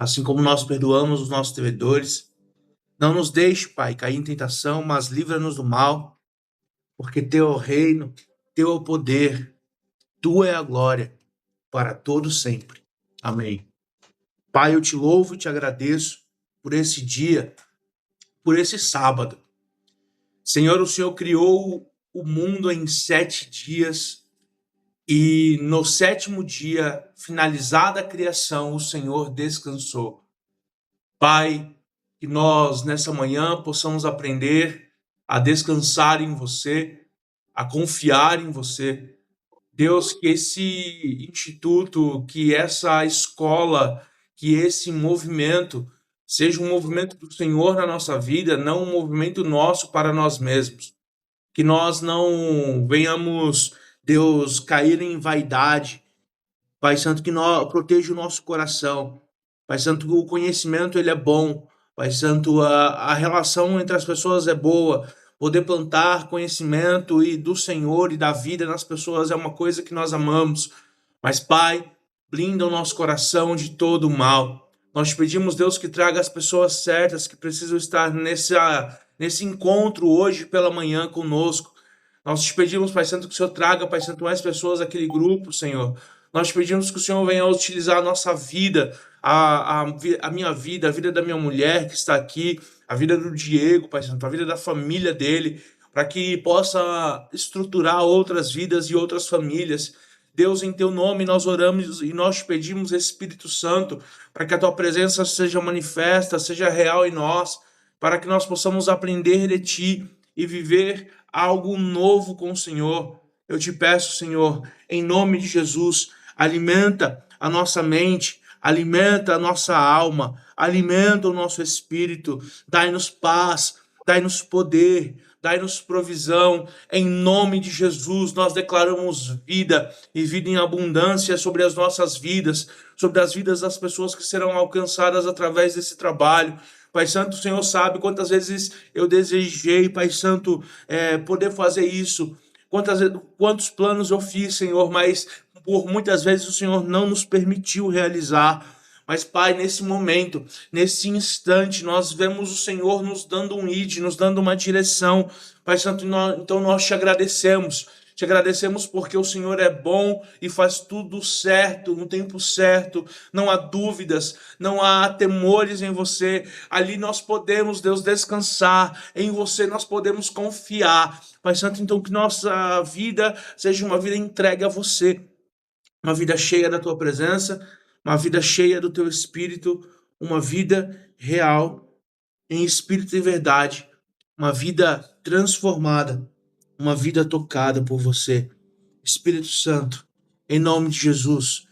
assim como nós perdoamos os nossos devedores. Não nos deixe, Pai, cair em tentação, mas livra-nos do mal, porque teu é o reino, teu é o poder, tua é a glória, para todo sempre. Amém. Pai, eu te louvo e te agradeço por esse dia, por esse sábado. Senhor, o Senhor criou o mundo em 7 dias e no 7º dia, finalizada a criação, o Senhor descansou. Pai, que nós nessa manhã possamos aprender a descansar em você, a confiar em você. Deus, que esse instituto, que essa escola, que esse movimento seja um movimento do Senhor na nossa vida, não um movimento nosso para nós mesmos. Que nós não venhamos, Deus, cair em vaidade. Pai Santo, que nós proteja o nosso coração. Pai Santo, o conhecimento ele é bom. Pai Santo, a relação entre as pessoas é boa. Poder plantar conhecimento e do Senhor e da vida nas pessoas é uma coisa que nós amamos. Mas, Pai, blinda o nosso coração de todo o mal. Nós te pedimos, Deus, que traga as pessoas certas que precisam estar nesse encontro hoje pela manhã conosco. Nós te pedimos, Pai Santo, que o Senhor traga, Pai Santo, mais pessoas daquele grupo, Senhor. Nós te pedimos que o Senhor venha utilizar a nossa vida, a minha vida, a vida da minha mulher que está aqui, a vida do Diego, Pai Santo, a vida da família dele, para que possa estruturar outras vidas e outras famílias. Deus, em teu nome nós oramos e nós te pedimos, Espírito Santo, para que a tua presença seja manifesta, seja real em nós, para que nós possamos aprender de ti e viver algo novo com o Senhor. Eu te peço, Senhor, em nome de Jesus, alimenta a nossa mente, alimenta a nossa alma, alimenta o nosso espírito, dai-nos paz, dai-nos poder, dai-nos provisão. Em nome de Jesus, nós declaramos vida e vida em abundância sobre as nossas vidas, sobre as vidas das pessoas que serão alcançadas através desse trabalho. Pai Santo, o Senhor sabe quantas vezes eu desejei, Pai Santo, poder fazer isso. Quantos planos eu fiz, Senhor, mas por muitas vezes o Senhor não nos permitiu realizar. Mas, Pai, nesse momento, nesse instante, nós vemos o Senhor nos dando um id, nos dando uma direção. Pai Santo, então nós te agradecemos. Te agradecemos porque o Senhor é bom e faz tudo certo, no tempo certo. Não há dúvidas, não há temores em você. Ali nós podemos, Deus, descansar. Em você nós podemos confiar. Pai Santo, então que nossa vida seja uma vida entregue a você. Uma vida cheia da tua presença, uma vida cheia do teu espírito, uma vida real, em espírito e verdade, uma vida transformada, uma vida tocada por você. Espírito Santo, em nome de Jesus,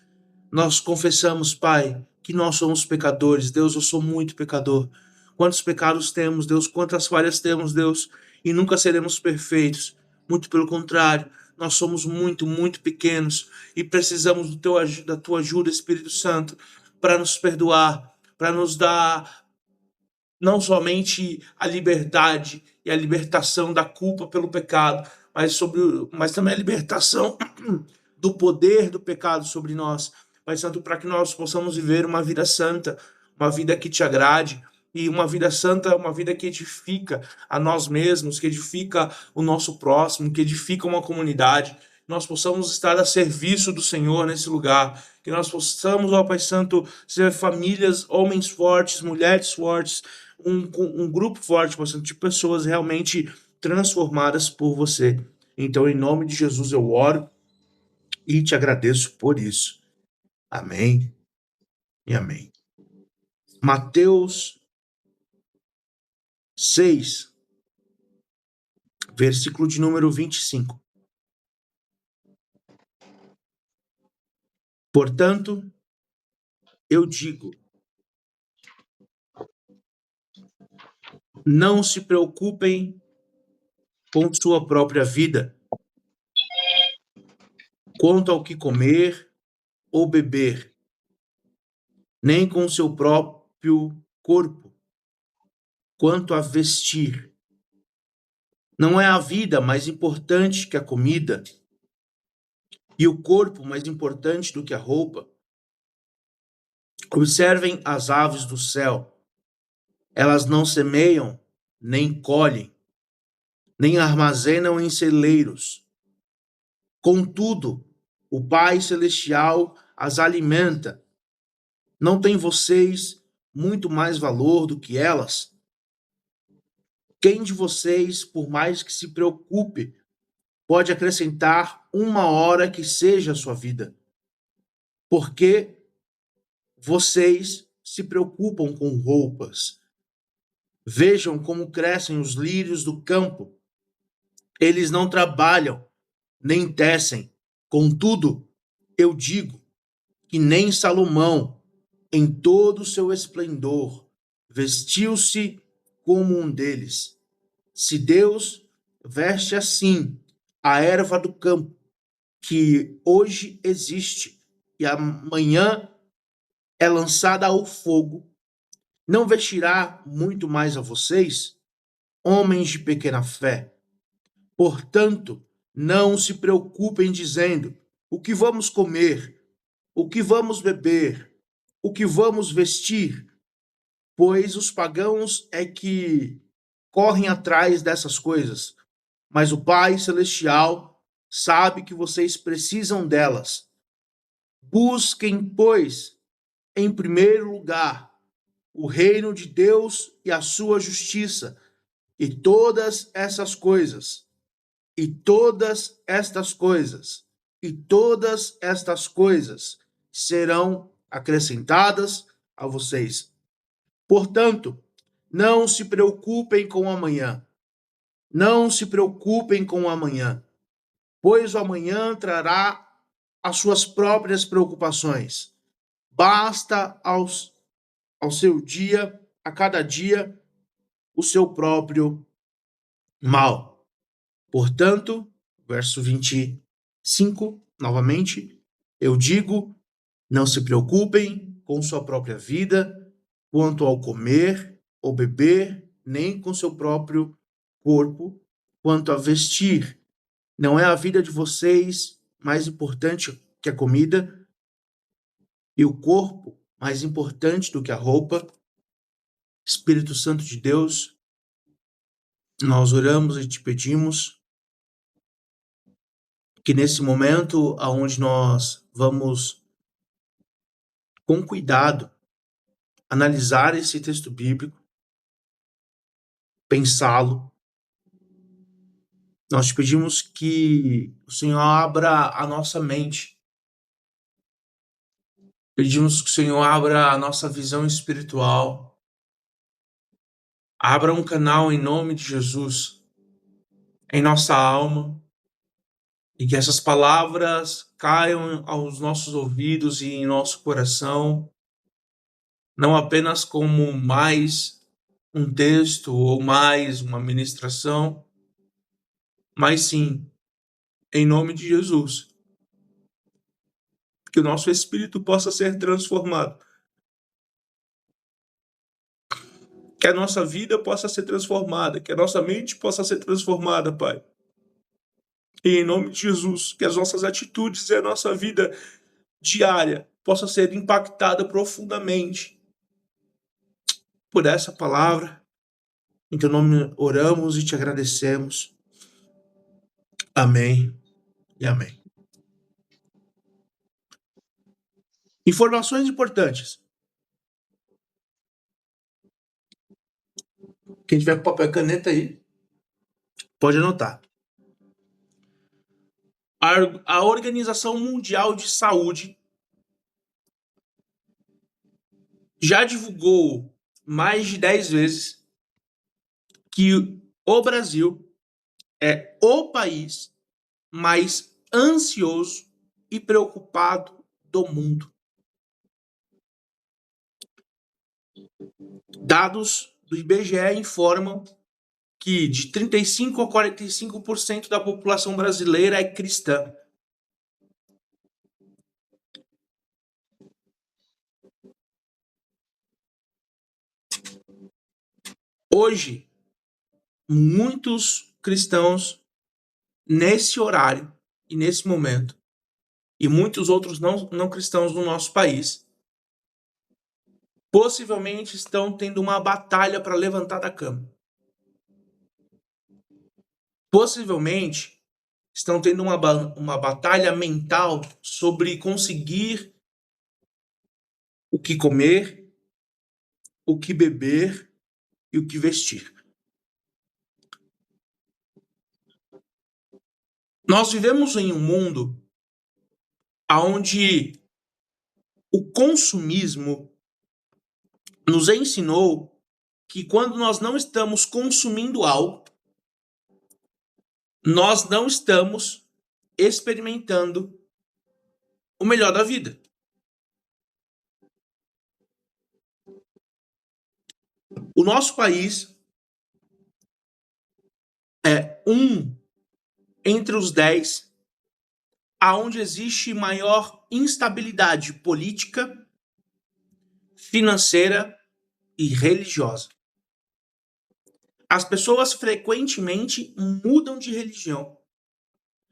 nós confessamos, Pai, que nós somos pecadores. Deus, eu sou muito pecador. Quantos pecados temos, Deus? Quantas falhas temos, Deus? E nunca seremos perfeitos. Muito pelo contrário, nós somos muito, muito pequenos e precisamos da tua ajuda, Espírito Santo, para nos perdoar, para nos dar não somente a liberdade e a libertação da culpa pelo pecado, mas também a libertação do poder do pecado sobre nós. Pai Santo, para que nós possamos viver uma vida santa, uma vida que te agrade, e uma vida santa, uma vida que edifica a nós mesmos, que edifica o nosso próximo, que edifica uma comunidade. Nós possamos estar a serviço do Senhor nesse lugar, que nós possamos, ó Pai Santo, ser famílias, homens fortes, mulheres fortes, um grupo forte, Pai Santo, de pessoas realmente transformadas por você. Então, em nome de Jesus, eu oro e te agradeço por isso. Amém e amém. Mateus 6, versículo de número 25. Portanto, eu digo, não se preocupem com sua própria vida, quanto ao que comer ou beber, nem com seu próprio corpo, quanto a vestir. Não é a vida mais importante que a comida, e o corpo mais importante do que a roupa? Observem as aves do céu. Elas não semeiam, nem colhem, nem armazenam em celeiros. Contudo, o Pai Celestial as alimenta. Não tem vocês muito mais valor do que elas? Quem de vocês, por mais que se preocupe, pode acrescentar uma hora que seja a sua vida? Porque vocês se preocupam com roupas. Vejam como crescem os lírios do campo. Eles não trabalham, nem tecem. Contudo, eu digo que nem Salomão, em todo o seu esplendor, vestiu-se como um deles. Se Deus veste assim a erva do campo, que hoje existe e amanhã é lançada ao fogo, não vestirá muito mais a vocês, homens de pequena fé? Portanto, não se preocupem dizendo: o que vamos comer, o que vamos beber, o que vamos vestir? Pois os pagãos é que correm atrás dessas coisas, mas o Pai Celestial sabe que vocês precisam delas. Busquem, pois, em primeiro lugar o reino de Deus e a sua justiça, e todas essas coisas, e todas estas coisas, e todas estas coisas serão acrescentadas a vocês. Portanto, não se preocupem com o amanhã. Não se preocupem com o amanhã, pois o amanhã trará as suas próprias preocupações. Basta ao seu dia, a cada dia, o seu próprio mal. Portanto, verso 25, novamente, eu digo, não se preocupem com sua própria vida, quanto ao comer ou beber, nem com seu próprio corpo, quanto a vestir. Não é a vida de vocês mais importante que a comida, e o corpo mais importante do que a roupa? Espírito Santo de Deus, nós oramos e te pedimos que nesse momento onde nós vamos, com cuidado, analisar esse texto bíblico, pensá-lo, nós te pedimos que o Senhor abra a nossa mente, pedimos que o Senhor abra a nossa visão espiritual, abra um canal em nome de Jesus em nossa alma, e que essas palavras caiam aos nossos ouvidos e em nosso coração, não apenas como mais um texto ou mais uma ministração, mas sim, em nome de Jesus, que o nosso espírito possa ser transformado, que a nossa vida possa ser transformada, que a nossa mente possa ser transformada, Pai. E em nome de Jesus, que as nossas atitudes e a nossa vida diária possa ser impactada profundamente por essa palavra. Em teu nome oramos e te agradecemos. Amém e amém. Informações importantes. Quem tiver com papel e caneta aí, pode anotar. A Organização Mundial de Saúde já divulgou mais de 10 vezes que o Brasil é o país mais ansioso e preocupado do mundo. Dados do IBGE informam que de 35% a 45% da população brasileira é cristã. Hoje, muitos cristãos, nesse horário e nesse momento, e muitos outros não cristãos no nosso país, possivelmente estão tendo uma batalha para levantar da cama. Possivelmente estão tendo uma batalha mental sobre conseguir o que comer, o que beber e o que vestir. Nós vivemos em um mundo onde o consumismo nos ensinou que quando nós não estamos consumindo algo, nós não estamos experimentando o melhor da vida. O nosso país é entre os 10 aonde existe maior instabilidade política, financeira e religiosa. As pessoas frequentemente mudam de religião.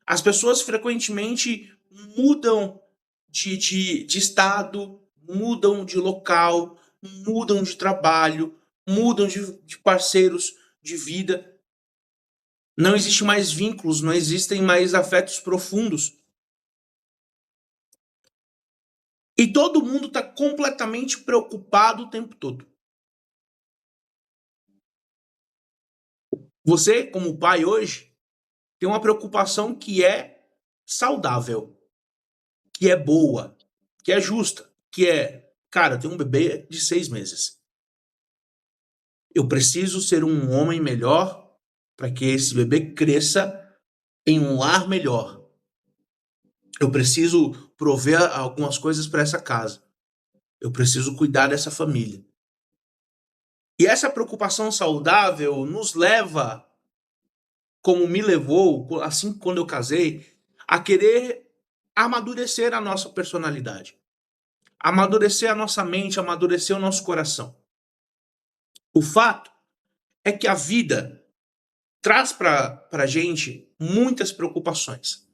As pessoas frequentemente mudam de estado, mudam de local, mudam de trabalho, mudam de parceiros de vida. Não existe mais vínculos, não existem mais afetos profundos. E todo mundo está completamente preocupado o tempo todo. Você, como pai hoje, tem uma preocupação que é saudável, que é boa, que é justa, que é, cara, eu tenho um bebê de 6 meses. Eu preciso ser um homem melhor para que esse bebê cresça em um lar melhor. Eu preciso prover algumas coisas para essa casa. Eu preciso cuidar dessa família. E essa preocupação saudável nos leva, como me levou, assim quando eu casei, a querer amadurecer a nossa personalidade, amadurecer a nossa mente, amadurecer o nosso coração. O fato é que a vida traz para a gente muitas preocupações.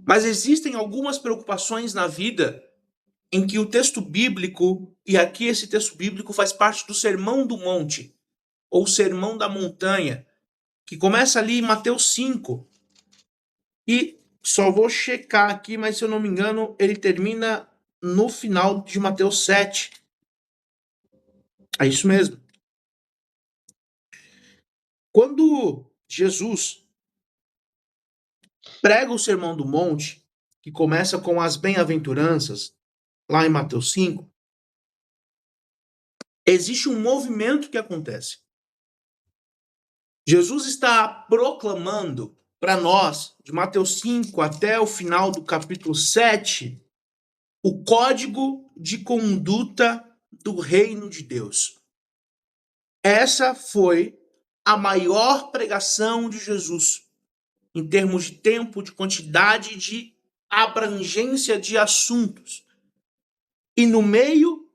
Mas existem algumas preocupações na vida em que o texto bíblico, e aqui esse texto bíblico faz parte do Sermão do Monte, ou Sermão da Montanha, que começa ali em Mateus 5. E só vou checar aqui, mas se eu não me engano, ele termina no final de Mateus 7. É isso mesmo. Quando Jesus prega o Sermão do Monte, que começa com as bem-aventuranças, lá em Mateus 5, existe um movimento que acontece. Jesus está proclamando para nós, de Mateus 5 até o final do capítulo 7, o código de conduta do reino de Deus. Essa foi a maior pregação de Jesus, em termos de tempo, de quantidade, de abrangência de assuntos. E no meio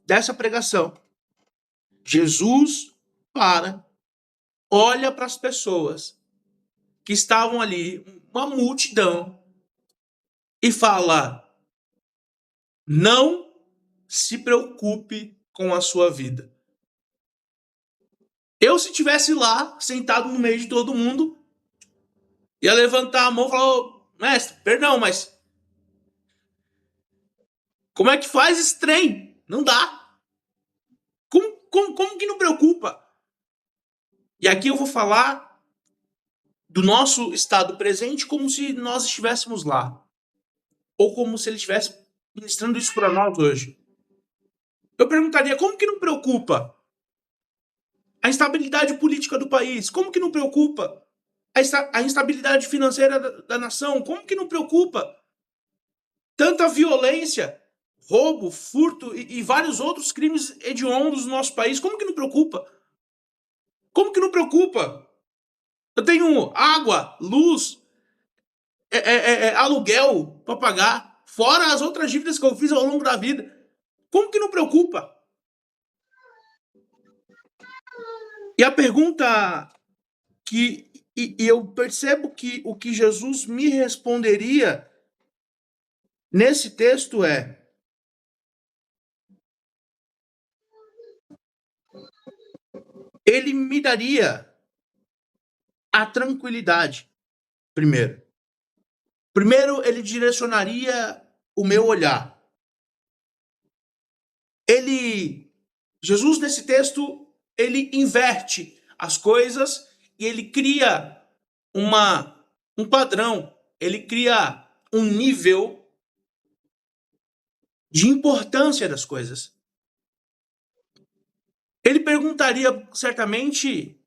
dessa pregação, Jesus olha para as pessoas que estavam ali, uma multidão, e fala: não se preocupe com a sua vida. Eu, se estivesse lá, sentado no meio de todo mundo, ia levantar a mão e falar: mestre, perdão, mas como é que faz esse trem? Não dá. Como que não preocupa? E aqui eu vou falar do nosso estado presente como se nós estivéssemos lá. Ou como se ele estivesse ministrando isso para nós hoje. Eu perguntaria, como que não preocupa a instabilidade política do país? Como que não preocupa a instabilidade financeira da nação? Como que não preocupa tanta violência, roubo, furto e vários outros crimes hediondos no nosso país? Como que não preocupa? Como que não preocupa? Eu tenho água, luz, aluguel para pagar, fora as outras dívidas que eu fiz ao longo da vida. Como que não preocupa? E a pergunta que eu percebo que o que Jesus me responderia nesse texto é: Ele me daria a tranquilidade, primeiro. Primeiro, ele direcionaria o meu olhar. Jesus, nesse texto, ele inverte as coisas e ele cria um padrão, ele cria um nível de importância das coisas. Ele perguntaria certamente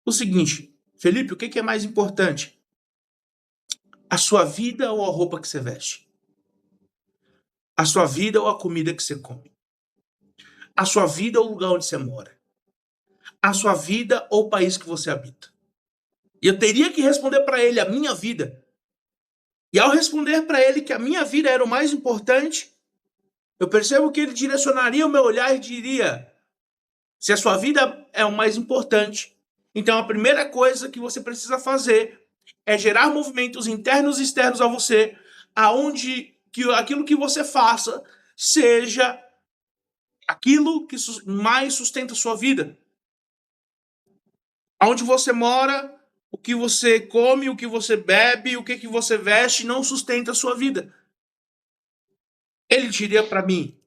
o seguinte: Felipe, o que é mais importante? A sua vida ou a roupa que você veste? A sua vida ou a comida que você come? A sua vida ou o lugar onde você mora? A sua vida ou o país que você habita? E eu teria que responder para ele a minha vida. E ao responder para ele que a minha vida era o mais importante, eu percebo que ele direcionaria o meu olhar e diria: se a sua vida é o mais importante, então a primeira coisa que você precisa fazer é gerar movimentos internos e externos a você, aonde que aquilo que você faça seja aquilo que mais sustenta a sua vida. Aonde você mora, o que você come, o que você bebe, o que você veste não sustenta a sua vida. Ele diria para mim: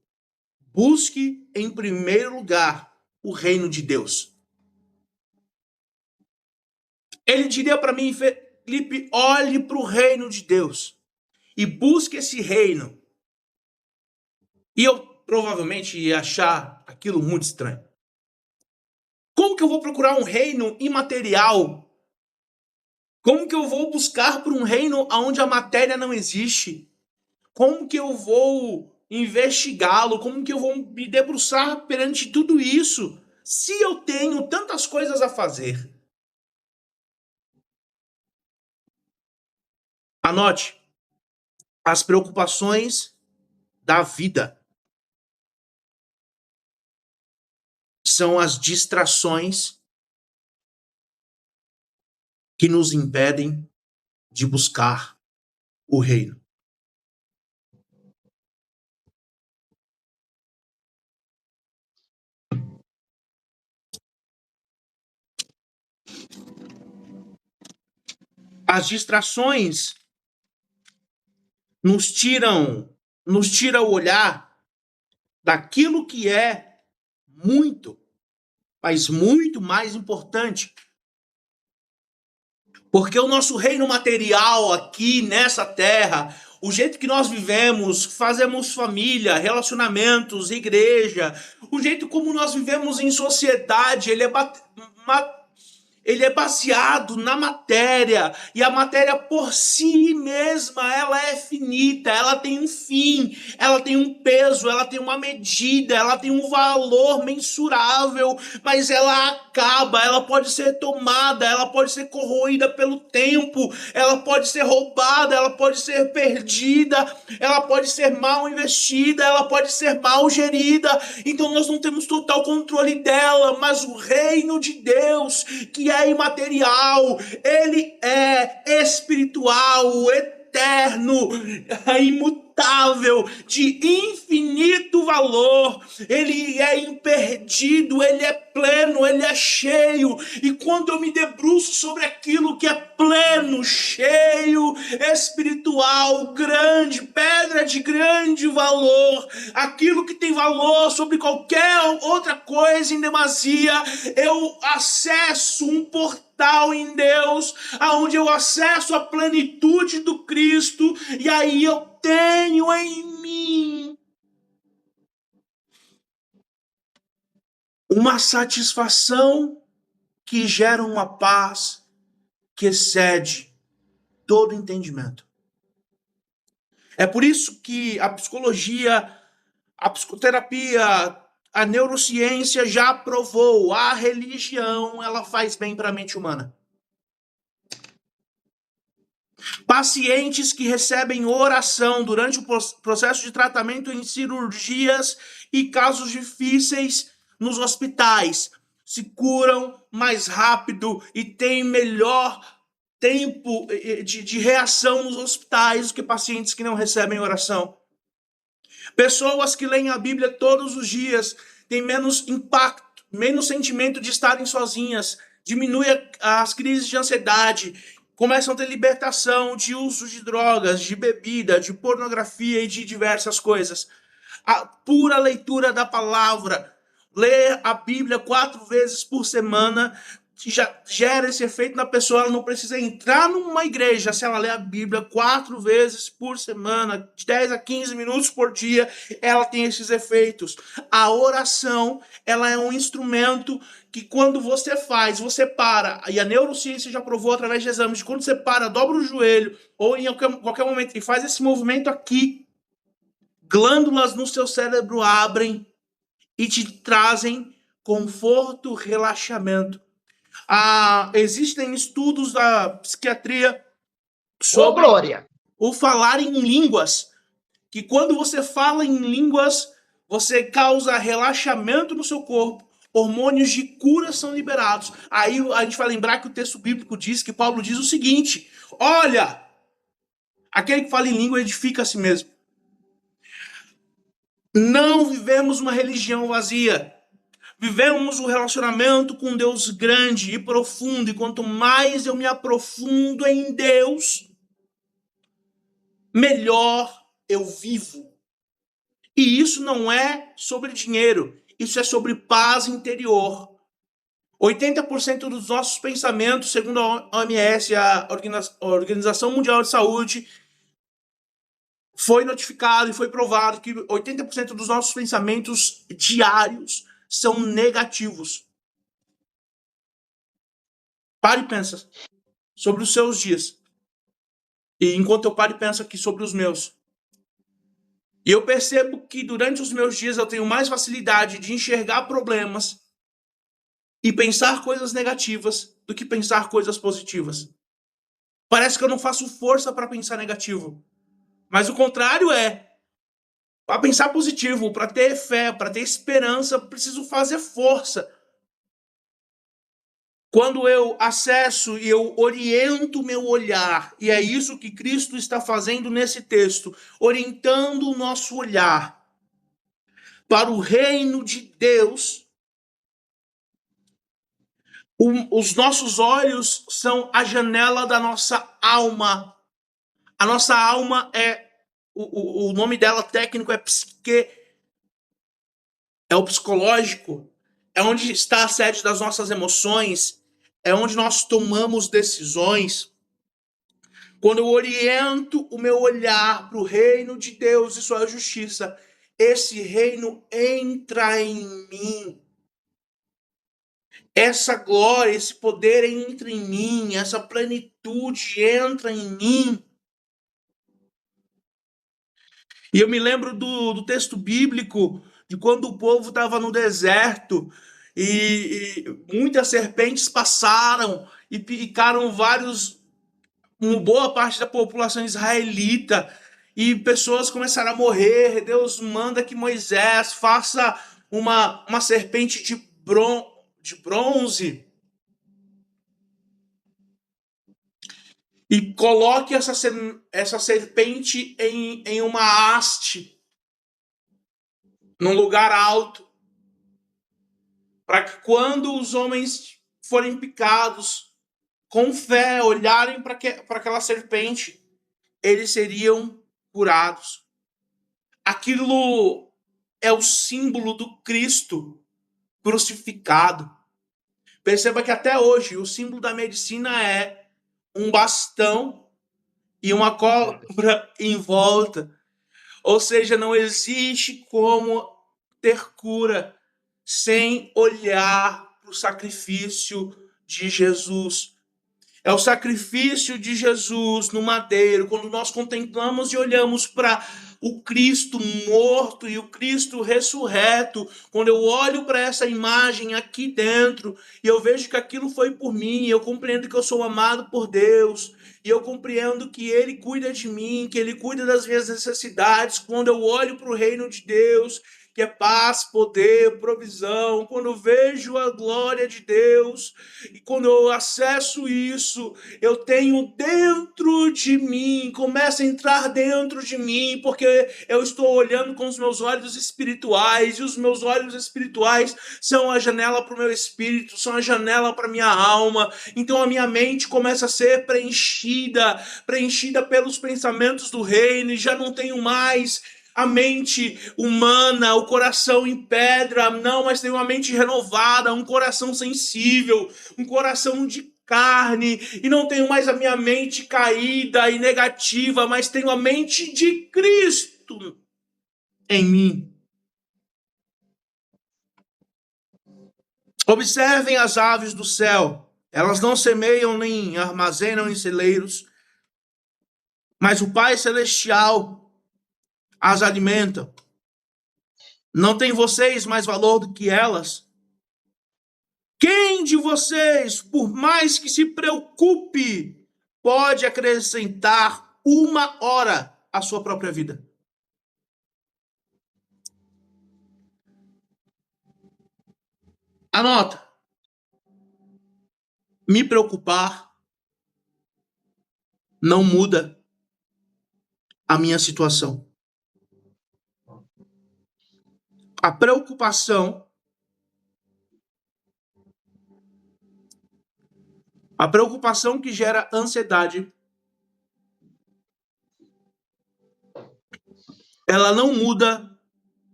busque em primeiro lugar o reino de Deus. Ele diria para mim: Felipe, olhe para o reino de Deus e busque esse reino. E eu provavelmente ia achar aquilo muito estranho. Como que eu vou procurar um reino imaterial? Como que eu vou buscar por um reino onde a matéria não existe? Como que eu vou investigá-lo? Como que eu vou me debruçar perante tudo isso se eu tenho tantas coisas a fazer? Anote: as preocupações da vida são as distrações que nos impedem de buscar o reino. As distrações nos tira o olhar daquilo que é muito, mas muito mais importante. Porque o nosso reino material aqui nessa terra, o jeito que nós vivemos, fazemos família, relacionamentos, igreja, o jeito como nós vivemos em sociedade, ele é baseado na matéria, e a matéria por si mesma, ela é finita, ela tem um fim, ela tem um peso, ela tem uma medida, ela tem um valor mensurável, mas ela acaba, ela pode ser tomada, ela pode ser corroída pelo tempo, ela pode ser roubada, ela pode ser perdida, ela pode ser mal investida, ela pode ser mal gerida, então nós não temos total controle dela, mas o reino de Deus, que é imaterial, ele é espiritual, eterno, imutável, de infinito valor, ele é imperdido, ele é pleno, ele é cheio, e quando eu me debruço sobre aquilo que é pleno, cheio, espiritual, grande, pedra de grande valor, aquilo que tem valor sobre qualquer outra coisa em demasia, eu acesso um portal em Deus, aonde eu acesso a plenitude do Cristo, e aí eu tenho em mim uma satisfação que gera uma paz que excede todo entendimento. É por isso que a psicologia, a psicoterapia, a neurociência já provou, a religião, ela faz bem para a mente humana. Pacientes que recebem oração durante o processo de tratamento em cirurgias e casos difíceis nos hospitais se curam mais rápido e têm melhor tempo de reação nos hospitais do que pacientes que não recebem oração. Pessoas que leem a Bíblia todos os dias têm menos impacto, menos sentimento de estarem sozinhas, diminui as crises de ansiedade, começam a ter libertação de uso de drogas, de bebida, de pornografia e de diversas coisas. A pura leitura da palavra, ler a Bíblia 4 vezes por semana, já gera esse efeito na pessoa. Ela não precisa entrar numa igreja. Se ela ler a Bíblia 4 vezes por semana, de 10 a 15 minutos por dia, ela tem esses efeitos. A oração, ela é um instrumento que quando você faz, você para, e a neurociência já provou através de exames, de quando você para, dobra o joelho, ou em qualquer momento, e faz esse movimento aqui, glândulas no seu cérebro abrem e te trazem conforto, relaxamento. Existem estudos da psiquiatria sobre o falar em línguas, que quando você fala em línguas, você causa relaxamento no seu corpo, hormônios de cura são liberados. Aí a gente vai lembrar que o texto bíblico diz, que Paulo diz o seguinte: olha, aquele que fala em língua edifica a si mesmo. Não vivemos uma religião vazia. Vivemos um relacionamento com Deus grande e profundo. E quanto mais eu me aprofundo em Deus, melhor eu vivo. E isso não é sobre dinheiro. Isso é sobre paz interior. 80% dos nossos pensamentos, segundo a OMS, a Organização Mundial de Saúde, foi notificado e foi provado que 80% dos nossos pensamentos diários são negativos. Pare e pensa sobre os seus dias. E enquanto eu paro e penso aqui sobre os meus. E eu percebo que durante os meus dias eu tenho mais facilidade de enxergar problemas e pensar coisas negativas do que pensar coisas positivas. Parece que eu não faço força para pensar negativo. Mas o contrário é, para pensar positivo, para ter fé, para ter esperança, preciso fazer força. Quando eu acesso e eu oriento o meu olhar, e é isso que Cristo está fazendo nesse texto, orientando o nosso olhar para o reino de Deus, os nossos olhos são a janela da nossa alma. A nossa alma o nome dela técnico é psique, é o psicológico, é onde está a sede das nossas emoções, é onde nós tomamos decisões. Quando eu oriento o meu olhar para o reino de Deus e sua justiça, esse reino entra em mim. Essa glória, esse poder entra em mim, essa plenitude entra em mim. E eu me lembro do texto bíblico de quando o povo estava no deserto e muitas serpentes passaram e picaram uma boa parte da população israelita e pessoas começaram a morrer. Deus manda que Moisés faça uma serpente de bronze e coloque essa serpente em uma haste, num lugar alto, para que quando os homens forem picados, com fé, olharem para aquela serpente, eles seriam curados. Aquilo é o símbolo do Cristo crucificado. Perceba que até hoje o símbolo da medicina é um bastão e uma cobra em volta. Ou seja, não existe como ter cura sem olhar para o sacrifício de Jesus. É o sacrifício de Jesus no madeiro, quando nós contemplamos e olhamos para o Cristo morto e o Cristo ressurreto, quando eu olho para essa imagem aqui dentro e eu vejo que aquilo foi por mim, eu compreendo que eu sou amado por Deus, e eu compreendo que Ele cuida de mim, que Ele cuida das minhas necessidades, quando eu olho para o reino de Deus que é paz, poder, provisão. Quando eu vejo a glória de Deus e quando eu acesso isso, eu tenho dentro de mim, começa a entrar dentro de mim, porque eu estou olhando com os meus olhos espirituais, e os meus olhos espirituais são a janela para o meu espírito, são a janela para a minha alma. Então a minha mente começa a ser preenchida pelos pensamentos do reino, e já não tenho mais a mente humana, o coração em pedra, não, mas tenho uma mente renovada, um coração sensível, um coração de carne, e não tenho mais a minha mente caída e negativa, mas tenho a mente de Cristo em mim. Observem as aves do céu. Elas não semeiam nem armazenam em celeiros, mas o Pai Celestial as alimenta. Não tem vocês mais valor do que elas? Quem de vocês, por mais que se preocupe, pode acrescentar 1 hora à sua própria vida? Anota. Me preocupar não muda a minha situação. A preocupação que gera ansiedade, ela não muda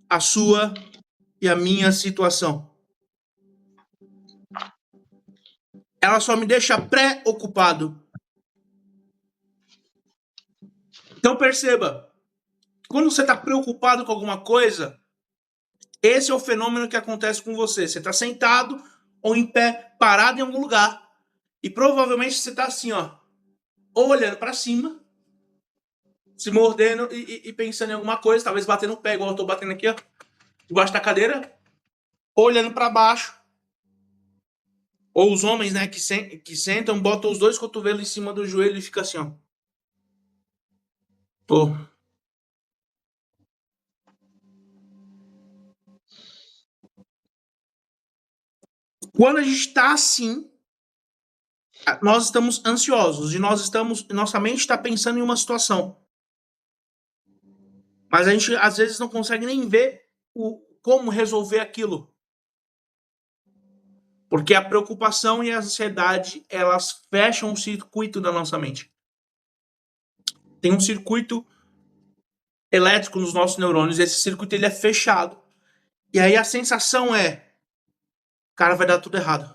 a sua e a minha situação. Ela só me deixa preocupado. Então perceba, quando você está preocupado com alguma coisa, esse é o fenômeno que acontece com você. Você está sentado ou em pé, parado em algum lugar, e provavelmente você está assim, ó, ou olhando para cima, se mordendo e pensando em alguma coisa, talvez batendo o pé, igual eu estou batendo aqui, ó, debaixo da cadeira, ou olhando para baixo. Ou os homens, né, que sentam, botam os 2 cotovelos em cima do joelho e fica assim, ó. Pô. Quando a gente está assim, nós estamos ansiosos e nossa mente está pensando em uma situação. Mas a gente às vezes não consegue nem ver como resolver aquilo. Porque a preocupação e a ansiedade, elas fecham o circuito da nossa mente. Tem um circuito elétrico nos nossos neurônios, e esse circuito ele é fechado. E aí a sensação é, cara, vai dar tudo errado.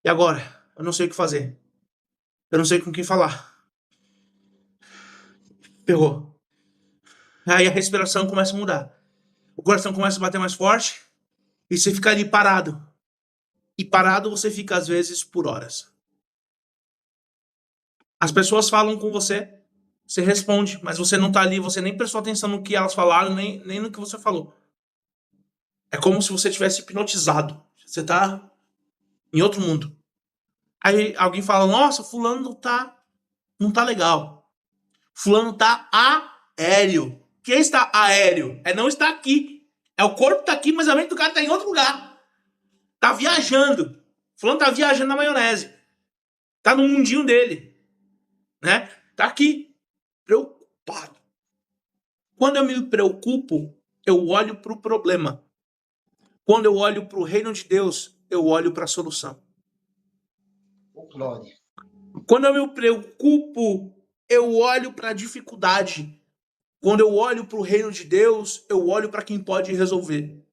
E agora? Eu não sei o que fazer. Eu não sei com quem falar. Ferrou. Aí a respiração começa a mudar. O coração começa a bater mais forte e você fica ali parado. E parado você fica às vezes por horas. As pessoas falam com você, você responde, mas você não tá ali, você nem prestou atenção no que elas falaram, nem no que você falou. É como se você tivesse hipnotizado. Você tá em outro mundo. Aí alguém fala, nossa, fulano não tá legal. Fulano tá aéreo. Quem está aéreo? É não estar aqui. É o corpo tá aqui, mas a mente do cara tá em outro lugar. Tá viajando. Fulano tá viajando na maionese. Tá no mundinho dele. Né? Tá aqui. Preocupado. Quando eu me preocupo, eu olho para o problema. Quando eu olho para o reino de Deus, eu olho para a solução. Glória. Quando eu me preocupo, eu olho para a dificuldade. Quando eu olho para o reino de Deus, eu olho para quem pode resolver.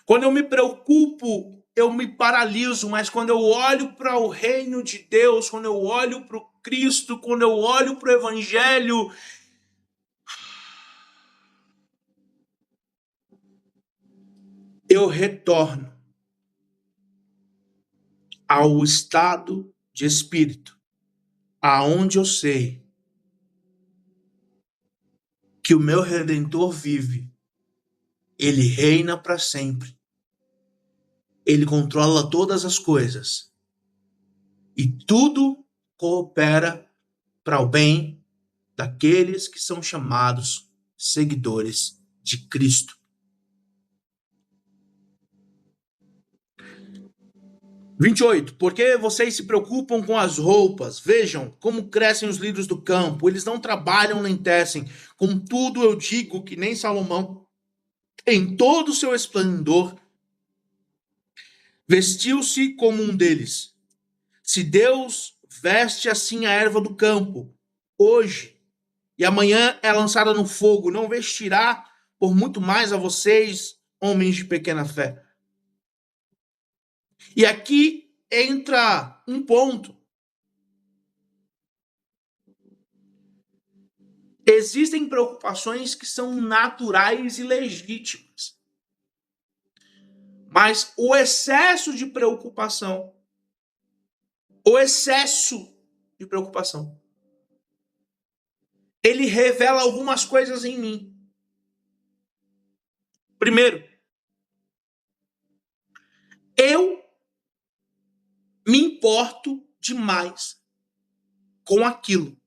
Quando eu me preocupo, eu me paraliso, mas quando eu olho para o reino de Deus, quando eu olho para o Cristo, quando eu olho para o Evangelho, eu retorno ao estado de espírito, aonde eu sei que o meu Redentor vive. Ele reina para sempre. Ele controla todas as coisas. E tudo coopera para o bem daqueles que são chamados seguidores de Cristo. 28. Porque vocês se preocupam com as roupas? Vejam como crescem os lírios do campo. Eles não trabalham nem tecem. Contudo, eu digo que nem Salomão, em todo o seu esplendor, vestiu-se como um deles. Se Deus veste assim a erva do campo, hoje e amanhã é lançada no fogo, não vestirá por muito mais a vocês, homens de pequena fé. E aqui entra um ponto. Existem preocupações que são naturais e legítimas. Mas o excesso de preocupação, ele revela algumas coisas em mim. Primeiro, eu me importo demais com aquilo.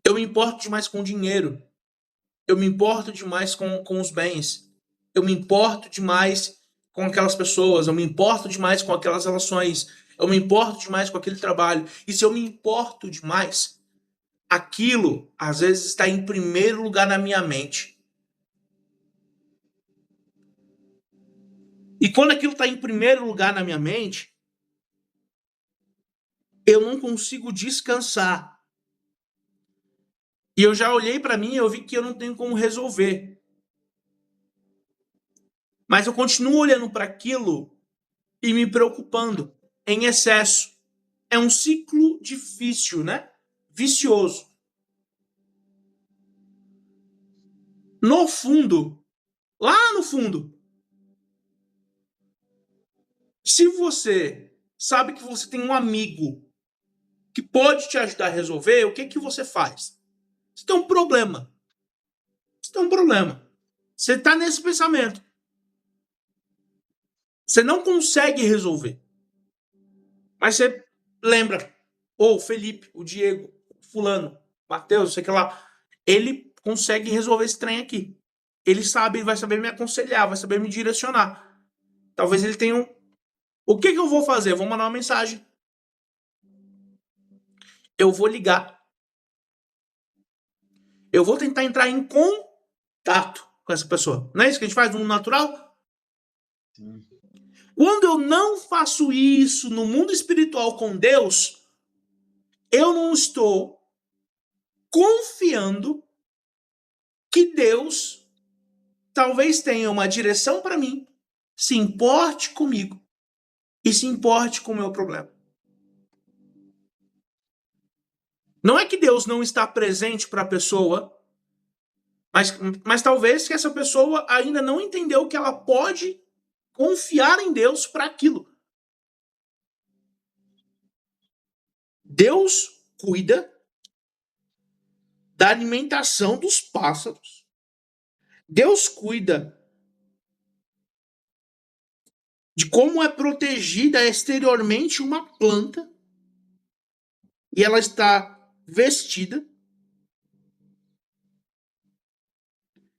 Eu me importo demais com o dinheiro. Eu me importo demais com os bens. Eu me importo demais com aquelas pessoas. Eu me importo demais com aquelas relações. Eu me importo demais com aquele trabalho. E se eu me importo demais, aquilo às vezes está em primeiro lugar na minha mente. E quando aquilo está em primeiro lugar na minha mente, eu não consigo descansar. E eu já olhei para mim e eu vi que eu não tenho como resolver. Mas eu continuo olhando para aquilo e me preocupando em excesso. É um ciclo difícil, né? Vicioso. No fundo, lá no fundo, se você sabe que você tem um amigo que pode te ajudar a resolver, o que que você faz? Você tem um problema. Você está nesse pensamento. Você não consegue resolver. Mas você lembra, ou o Felipe, o Diego, o fulano, Matheus, sei que lá, ele consegue resolver esse trem aqui. Ele sabe, ele vai saber me aconselhar, vai saber me direcionar. Talvez ele tenha um... O que que eu vou fazer? Eu vou mandar uma mensagem. Eu vou ligar. Eu vou tentar entrar em contato com essa pessoa. Não é isso que a gente faz no mundo natural? Sim. Quando eu não faço isso no mundo espiritual com Deus, eu não estou confiando que Deus talvez tenha uma direção para mim, se importe comigo e se importe com o meu problema. Não é que Deus não está presente para a pessoa, mas talvez que essa pessoa ainda não entendeu que ela pode confiar em Deus para aquilo. Deus cuida da alimentação dos pássaros. Deus cuida de como é protegida exteriormente uma planta e ela está vestida.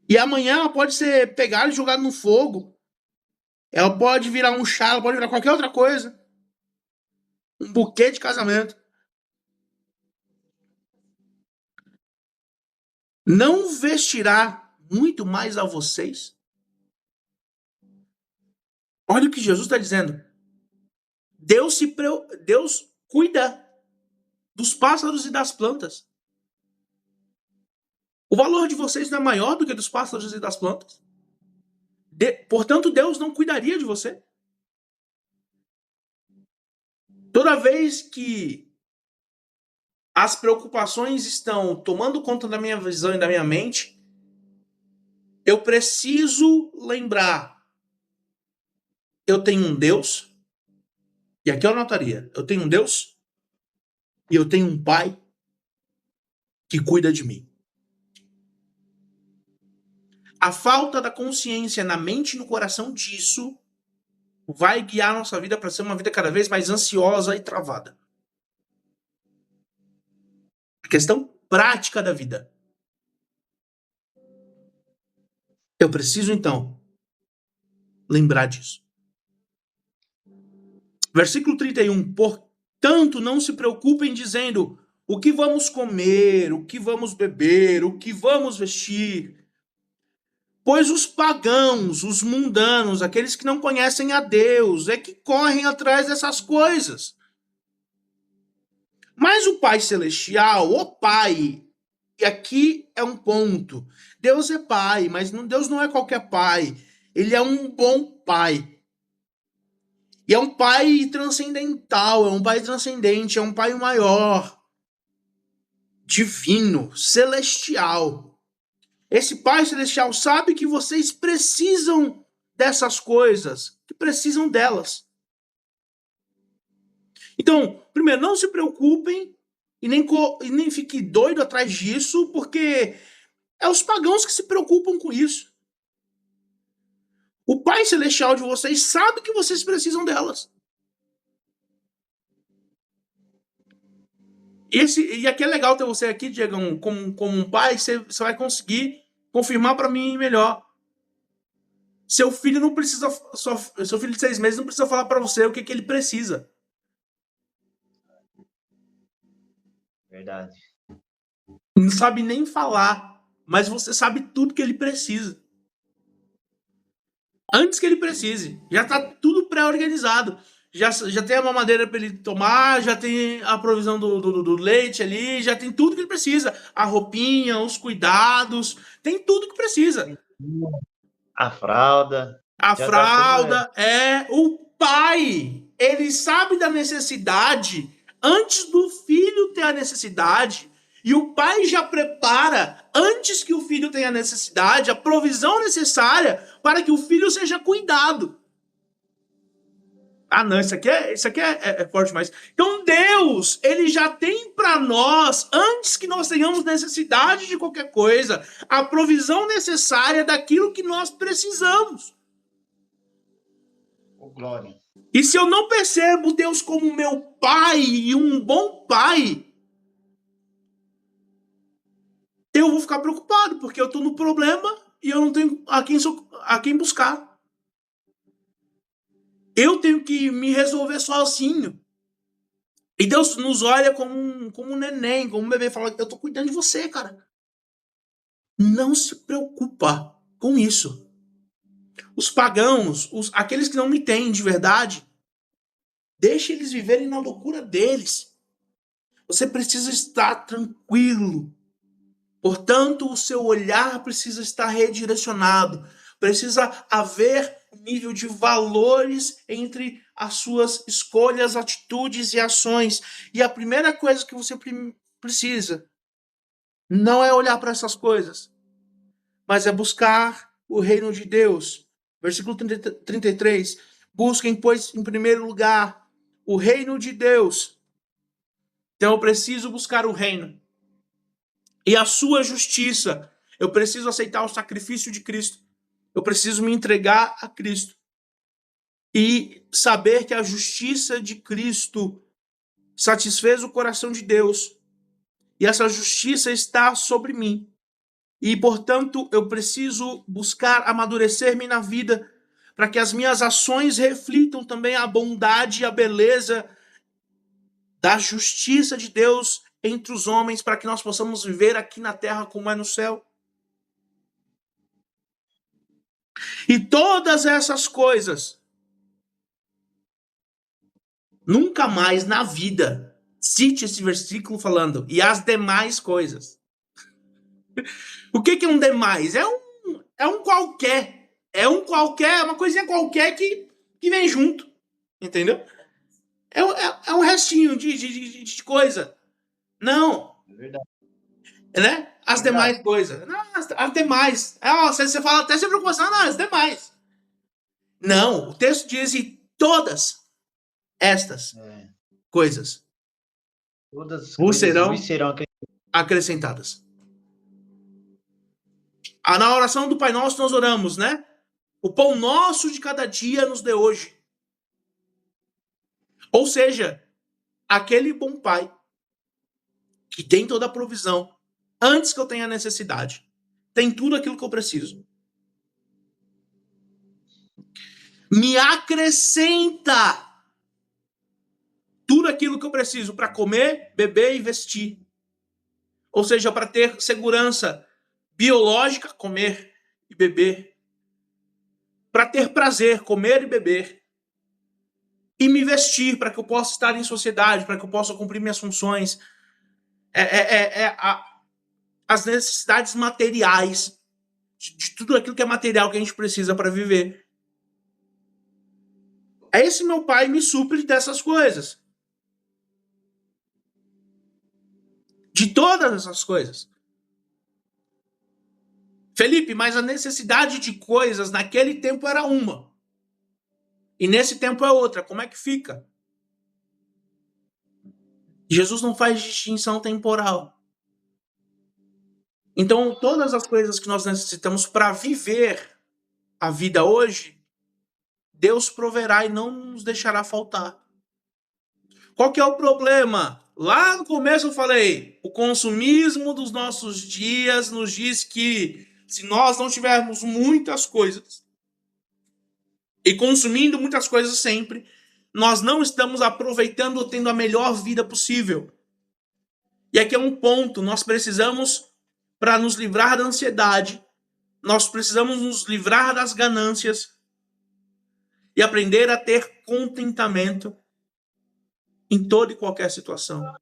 E amanhã ela pode ser pegada e jogada no fogo. Ela pode virar um chá, ela pode virar qualquer outra coisa. Um buquê de casamento. Não vestirá muito mais a vocês? Olha o que Jesus está dizendo. Deus cuida dos pássaros e das plantas. O valor de vocês não é maior do que dos pássaros e das plantas. Portanto, Deus não cuidaria de você. Toda vez que as preocupações estão tomando conta da minha visão e da minha mente, eu preciso lembrar, eu tenho um Deus, e aqui eu anotaria, eu tenho um Deus e eu tenho um Pai que cuida de mim. A falta da consciência na mente e no coração disso vai guiar a nossa vida para ser uma vida cada vez mais ansiosa e travada. A questão prática da vida. Eu preciso, então, lembrar disso. Versículo 31. Portanto, não se preocupem dizendo o que vamos comer, o que vamos beber, o que vamos vestir. Pois os pagãos, os mundanos, aqueles que não conhecem a Deus, é que correm atrás dessas coisas. Mas o Pai Celestial, o Pai, e aqui é um ponto. Deus é Pai, mas Deus não é qualquer Pai. Ele é um bom Pai. E é um Pai transcendental, é um Pai transcendente, é um Pai maior, divino, celestial. Esse Pai Celestial sabe que vocês precisam dessas coisas, que precisam delas. Então, primeiro, não se preocupem e nem fiquem doido atrás disso, porque é os pagãos que se preocupam com isso. O Pai Celestial de vocês sabe que vocês precisam delas. E aqui é legal ter você aqui, Diego, como um pai, você vai conseguir confirmar para mim melhor. Seu filho não precisa, seu filho de 6 meses não precisa falar para você o que ele precisa. Verdade. Não sabe nem falar, mas você sabe tudo que ele precisa. Antes que ele precise. Já tá tudo pré-organizado. Já tem a mamadeira para ele tomar, já tem a provisão do leite ali, já tem tudo que ele precisa. A roupinha, os cuidados, tem tudo que precisa. A fralda. A fralda é o pai. Ele sabe da necessidade antes do filho ter a necessidade. E o pai já prepara, antes que o filho tenha necessidade, a provisão necessária para que o filho seja cuidado. Ah, não, isso aqui é forte demais. Então Deus, ele já tem para nós, antes que nós tenhamos necessidade de qualquer coisa, a provisão necessária daquilo que nós precisamos. Oh, glória. E se eu não percebo Deus como meu pai e um bom pai, eu vou ficar preocupado, porque eu estou no problema e eu não tenho a quem buscar. Eu tenho que me resolver sozinho. E Deus nos olha como um neném, como um bebê, fala: eu tô cuidando de você, cara. Não se preocupa com isso. Os pagãos, aqueles que não me têm de verdade, deixe eles viverem na loucura deles. Você precisa estar tranquilo. Portanto, o seu olhar precisa estar redirecionado. Precisa haver um nível de valores entre as suas escolhas, atitudes e ações. E a primeira coisa que você precisa não é olhar para essas coisas, mas é buscar o reino de Deus. Versículo 33. Busquem, pois, em primeiro lugar, o reino de Deus. Então eu preciso buscar o reino e a sua justiça. Eu preciso aceitar o sacrifício de Cristo. Eu preciso me entregar a Cristo. E saber que a justiça de Cristo satisfez o coração de Deus. E essa justiça está sobre mim. E, portanto, eu preciso buscar amadurecer-me na vida para que as minhas ações reflitam também a bondade e a beleza da justiça de Deus entre os homens, para que nós possamos viver aqui na terra como é no céu. E todas essas coisas, nunca mais na vida, cite esse versículo falando, e as demais coisas. O que é um demais? É um qualquer. É uma coisinha qualquer que vem junto. Entendeu? É um restinho de coisa. Não. É verdade. Né? As demais coisas. Não, as demais. Você fala até sem preocupação, não, as demais. Não, o texto diz e todas estas coisas vos serão acrescentadas. Na oração do Pai Nosso nós oramos, né? O pão nosso de cada dia nos dê hoje. Ou seja, aquele bom pai que tem toda a provisão antes que eu tenha necessidade. Tem tudo aquilo que eu preciso. me acrescenta tudo aquilo que eu preciso para comer, beber e vestir. Ou seja, para ter segurança biológica, comer e beber. Para ter prazer, comer e beber. E me vestir para que eu possa estar em sociedade, para que eu possa cumprir minhas funções. As necessidades materiais, de tudo aquilo que é material que a gente precisa para viver. Esse meu pai me supre dessas coisas. De todas essas coisas. Felipe, mas a necessidade de coisas naquele tempo era uma. E nesse tempo é outra. Como é que fica? Jesus não faz distinção temporal. Então, todas as coisas que nós necessitamos para viver a vida hoje, Deus proverá e não nos deixará faltar. Qual que é o problema? Lá no começo eu falei, o consumismo dos nossos dias nos diz que se nós não tivermos muitas coisas e consumindo muitas coisas sempre, nós não estamos aproveitando ou tendo a melhor vida possível. E aqui é um ponto, nós precisamos, para nos livrar da ansiedade, nós precisamos nos livrar das ganâncias e aprender a ter contentamento em toda e qualquer situação.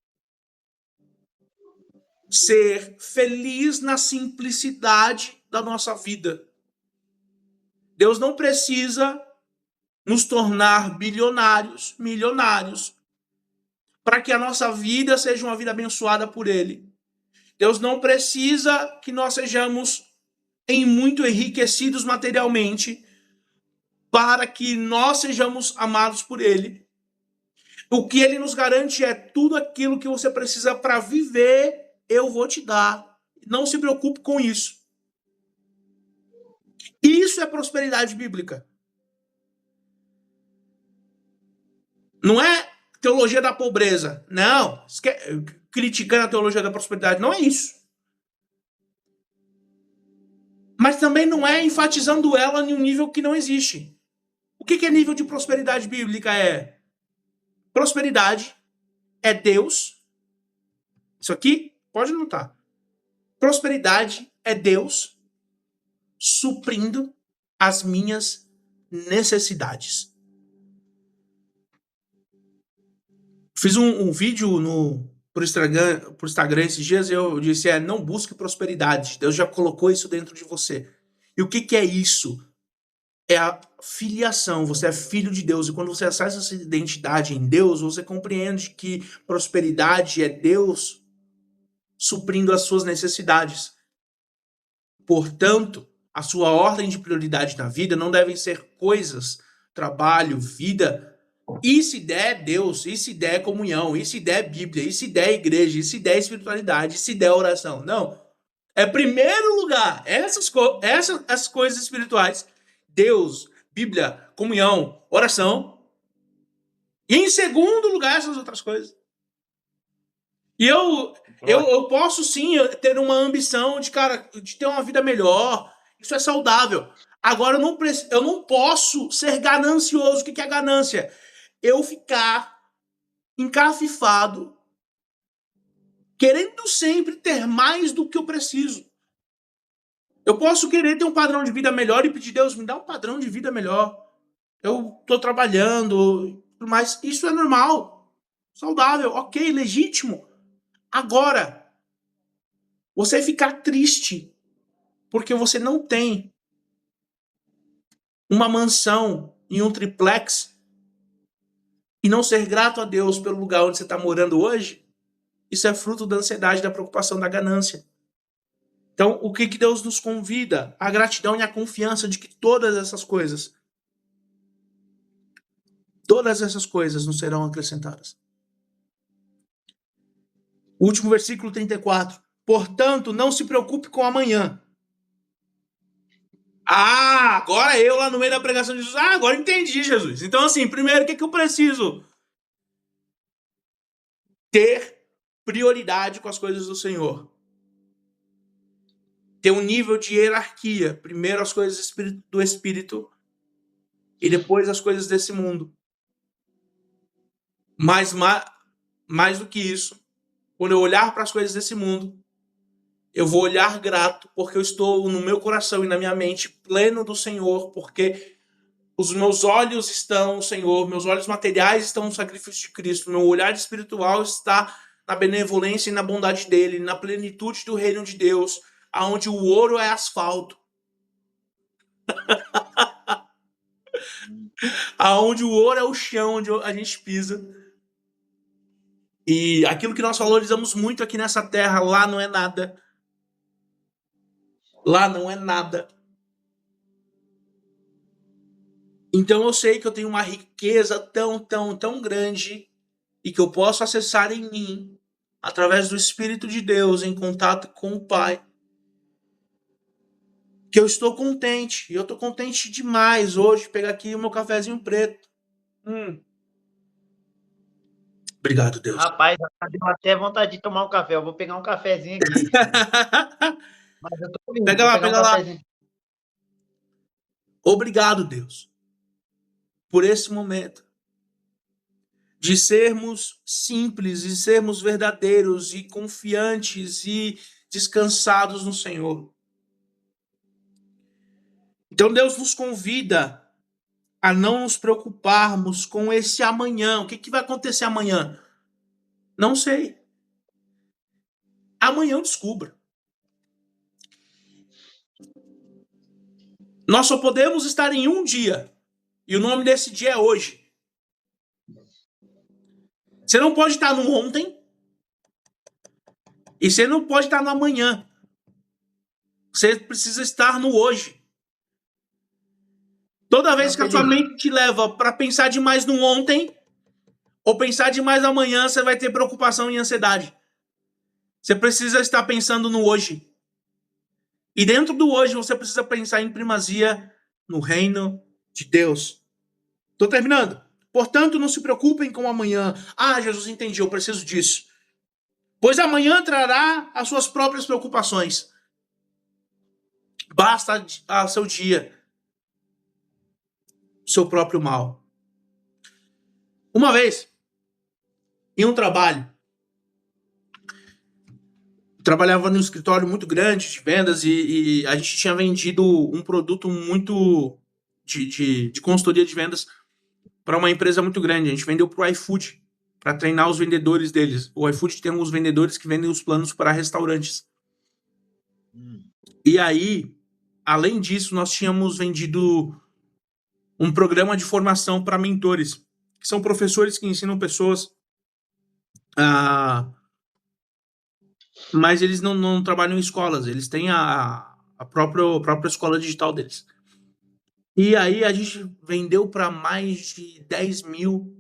Ser feliz na simplicidade da nossa vida. Deus não precisa nos tornar bilionários, milionários, para que a nossa vida seja uma vida abençoada por Ele. Deus não precisa que nós sejamos em muito enriquecidos materialmente para que nós sejamos amados por Ele. O que Ele nos garante é tudo aquilo que você precisa para viver, eu vou te dar. Não se preocupe com isso. Isso é prosperidade bíblica. Não é teologia da pobreza. Não. Criticando a teologia da prosperidade. Não é isso. Mas também não é enfatizando ela em um nível que não existe. O que é nível de prosperidade bíblica? Prosperidade é Deus. Isso aqui pode anotar. Prosperidade é Deus suprindo as minhas necessidades. Fiz um vídeo por Instagram esses dias e eu disse, não busque prosperidade. Deus já colocou isso dentro de você. E o que é isso? É a filiação. Você é filho de Deus. E quando você acessa essa identidade em Deus, você compreende que prosperidade é Deus suprindo as suas necessidades. Portanto, a sua ordem de prioridade na vida não devem ser coisas, trabalho, vida. E se der Deus, e se der comunhão, e se der Bíblia, e se der igreja, e se der espiritualidade, e se der oração. Não. É primeiro lugar essas coisas espirituais. Deus, Bíblia, comunhão, oração. E em segundo lugar essas outras coisas. E eu posso sim ter uma ambição de ter uma vida melhor. Isso é saudável. Agora eu não posso ser ganancioso. O que é ganância? Eu ficar encafifado, querendo sempre ter mais do que eu preciso. Eu posso querer ter um padrão de vida melhor e pedir, Deus, me dá um padrão de vida melhor. Eu estou trabalhando, mas isso é normal, saudável, ok, legítimo. Agora, você ficar triste porque você não tem uma mansão em um triplex e não ser grato a Deus pelo lugar onde você está morando hoje, isso é fruto da ansiedade, da preocupação, da ganância. Então, o que Deus nos convida? A gratidão e a confiança de que todas essas coisas nos serão acrescentadas. O último versículo 34. Portanto, não se preocupe com amanhã. Agora eu lá no meio da pregação de Jesus. Agora entendi, Jesus. Então, assim, primeiro, o que eu preciso? Ter prioridade com as coisas do Senhor. Ter um nível de hierarquia. Primeiro as coisas do Espírito. e depois as coisas desse mundo. Mas mais do que isso, quando eu olhar para as coisas desse mundo, eu vou olhar grato, porque eu estou no meu coração e na minha mente pleno do Senhor, porque os meus olhos estão no Senhor, meus olhos materiais estão no sacrifício de Cristo, meu olhar espiritual está na benevolência e na bondade dele, na plenitude do reino de Deus, aonde o ouro é asfalto, aonde o ouro é o chão onde a gente pisa. E aquilo que nós valorizamos muito aqui nessa terra, lá não é nada. Lá não é nada. Então eu sei que eu tenho uma riqueza tão grande e que eu posso acessar em mim, através do Espírito de Deus, em contato com o Pai, que eu estou contente. E eu estou contente demais hoje de pegar aqui o meu cafezinho preto. Obrigado, Deus. Rapaz, deu até vontade de tomar um café. Eu vou pegar um cafezinho aqui. Mas eu tô indo, Pega vou lá, pegar um pega lá. cafezinho. Obrigado, Deus, por esse momento de sermos simples, de sermos verdadeiros e confiantes e descansados no Senhor. Então Deus nos convida a não nos preocuparmos com esse amanhã. O que vai acontecer amanhã? Não sei. Amanhã eu descubro. Nós só podemos estar em um dia. E o nome desse dia é hoje. Você não pode estar no ontem. E você não pode estar no amanhã. Você precisa estar no hoje. Toda vez que a sua mente te leva para pensar demais no ontem ou pensar demais no amanhã, você vai ter preocupação e ansiedade. Você precisa estar pensando no hoje. E dentro do hoje, você precisa pensar em primazia no reino de Deus. Estou terminando. Portanto, não se preocupem com o amanhã. Ah, Jesus, entendi, eu preciso disso. Pois amanhã trará as suas próprias preocupações. Basta a seu dia seu próprio mal. Uma vez, em um trabalho, trabalhava num escritório muito grande de vendas e a gente tinha vendido um produto muito de consultoria de vendas para uma empresa muito grande. A gente vendeu para o iFood, para treinar os vendedores deles. O iFood tem alguns vendedores que vendem os planos para restaurantes. E aí, além disso, nós tínhamos vendido um programa de formação para mentores, que são professores que ensinam pessoas mas eles não trabalham em escolas, eles têm a própria escola digital deles. E aí a gente vendeu para mais de 10 mil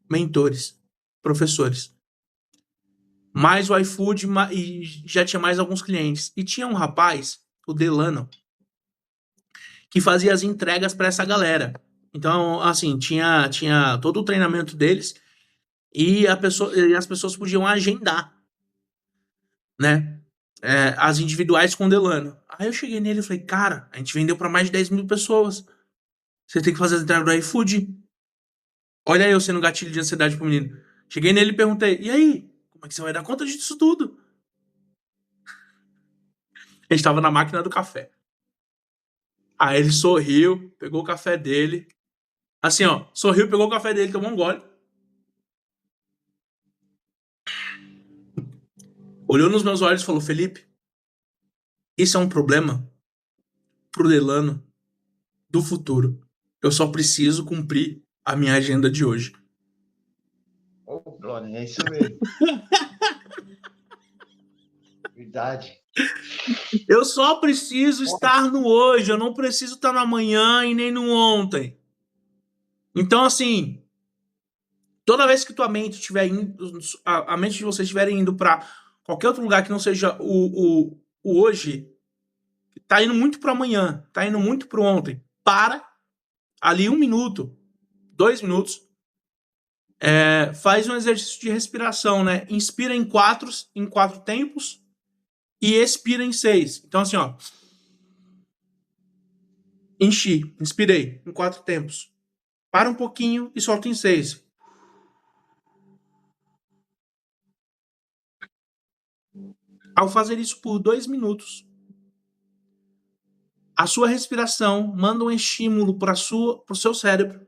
mentores, professores. Mais o iFood e já tinha mais alguns clientes. E tinha um rapaz, o Delano, que fazia as entregas para essa galera. Então, assim, tinha todo o treinamento deles e as pessoas podiam agendar, né? As individuais com o Delano. Aí eu cheguei nele e falei, cara, a gente vendeu para mais de 10 mil pessoas. Você tem que fazer as entregas do iFood. Olha eu sendo gatilho de ansiedade pro menino. Cheguei nele e perguntei, e aí? Como é que você vai dar conta disso tudo? A gente tava na máquina do café. Aí ele sorriu, pegou o café dele. Assim, ó, sorriu, pegou o café dele, tomou um gole. Olhou nos meus olhos e falou, Felipe, isso é um problema pro Delano do futuro. Eu só preciso cumprir a minha agenda de hoje. Ô, Glória, é isso mesmo. Verdade. Eu só preciso estar no hoje, eu não preciso estar no amanhã e nem no ontem. Então, assim, toda vez que tua mente estiver indo, a mente de vocês estiver indo para qualquer outro lugar que não seja o hoje, tá indo muito para amanhã, tá indo muito para ontem. Para ali 1 minuto, 2 minutos, faz um exercício de respiração, né? Inspira em quatro tempos e expira em 6. Então, assim, ó. Enchi, inspirei em 4 tempos. Para um pouquinho e solta em 6. Ao fazer isso por 2 minutos, a sua respiração manda um estímulo para o seu cérebro.